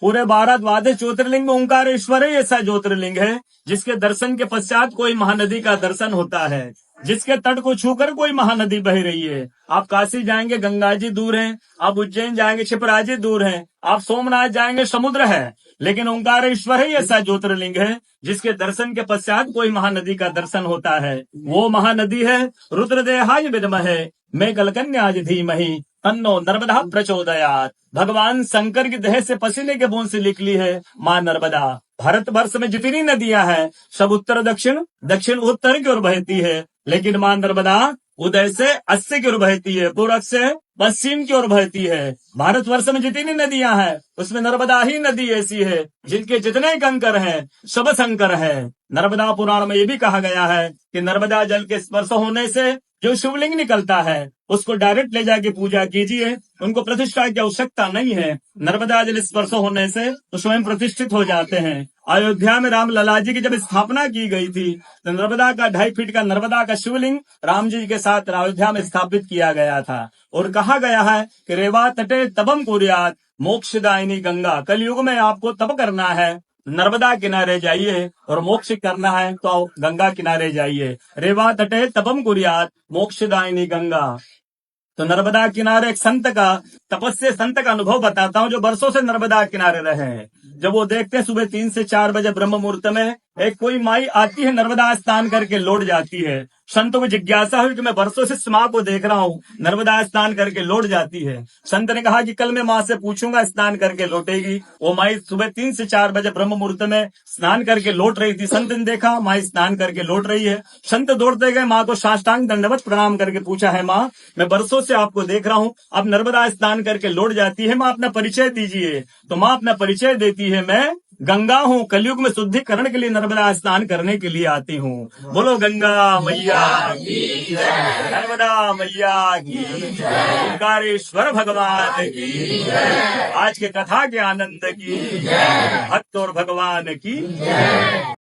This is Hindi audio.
पूरे 12 द्वादश ज्योतिर्लिंग में ओंकारेश्वर ही ऐसा ज्योतिर्लिंग है जिसके दर्शन के पश्चात कोई महानदी का दर्शन होता है, जिसके तट को छूकर कोई महानदी बह रही है। आप काशी जाएंगे गंगा जी दूर हैं, आप उज्जैन जाएंगे क्षिप्रा जी दूर हैं, आप सोमनाथ जाएंगे समुद्र है, लेकिन ओंकारेश्वर ही ऐसा ज्योतिर्लिंग है जिसके दर्शन के पश्चात कोई महानदी का दर्शन होता है। वो महानदी है रुद्रदेहाय विद्महे मैं कलकन्याज धीमहि तन्नो नर्मदा प्रचोदयात्। भगवान शंकर की देह से पसीने के बूंद से निकली है माँ नर्मदा। भारतवर्ष में जितनी नदियां हैं सब उत्तर दक्षिण दक्षिण उत्तर की ओर बहती है, लेकिन माँ नर्मदा उदय से अस्सी की ओर बहती है, पूरब से पश्चिम की ओर बहती है। भारतवर्ष में जितनी नदियां हैं उसमें नर्मदा ही नदी ऐसी है जिनके जितने कंकर हैं सब शंकर है। नर्मदा पुराण में ये भी कहा गया है कि नर्मदा जल के स्पर्श होने से जो शिवलिंग निकलता है उसको डायरेक्ट ले जाके पूजा कीजिए, उनको प्रतिष्ठा की आवश्यकता नहीं है। नर्मदा जल स्पर्श होने से तो स्वयं प्रतिष्ठित हो जाते हैं। अयोध्या में राम लला जी की जब स्थापना की गई थी तो नर्मदा का 2.5 फीट का नर्मदा का शिवलिंग राम जी के साथ अयोध्या में स्थापित किया गया था। और कहा गया है कि रेवा तटे तपम कुर्यात् मोक्षदायिनी गंगा। कलयुग में आपको तप करना है, नर्मदा किनारे जाइए, और मोक्ष करना है तो गंगा किनारे जाइए। रेवा तटे तपम कुर्यात् मोक्षदायिनी गंगा। तो नर्मदा किनारे एक संत का तपस्या संत का अनुभव बताता हूँ जो वर्षों से नर्मदा किनारे रहे हैं। जब वो देखते हैं सुबह 3 से 4 बजे ब्रह्म मुहूर्त में एक कोई माई आती है, नर्मदा स्नान करके लौट जाती है। संतों को जिज्ञासा हुई कि मैं वर्षों से इस माँ को देख रहा हूँ, नर्मदा स्नान करके लौट जाती है। संत ने कहा कि कल मैं माँ से पूछूंगा, स्नान करके लौटेगी। वो माई सुबह 3 से 4 बजे ब्रह्म मुहूर्त में स्नान करके लौट रही थी। संत ने देखा माँ स्नान करके लौट रही है। संत दौड़ते गए, माँ को साष्टांग दंडवत प्रणाम करके पूछा, है माँ मैं वर्षों से आपको देख रहा हूँ, अब नर्मदा स्नान करके लौट जाती है, माँ अपना परिचय दीजिए। तो माँ अपना परिचय देती है, मैं गंगा हूँ, कलयुग में शुद्धिकरण के लिए नर्मदा स्नान करने के लिए आती हूँ। बोलो गंगा मैया की जय, नर्मदा मैया की जय, ओंकारेश्वर भगवान की जय, आज के कथा के आनंद की जय, भक्त और भगवान की जय।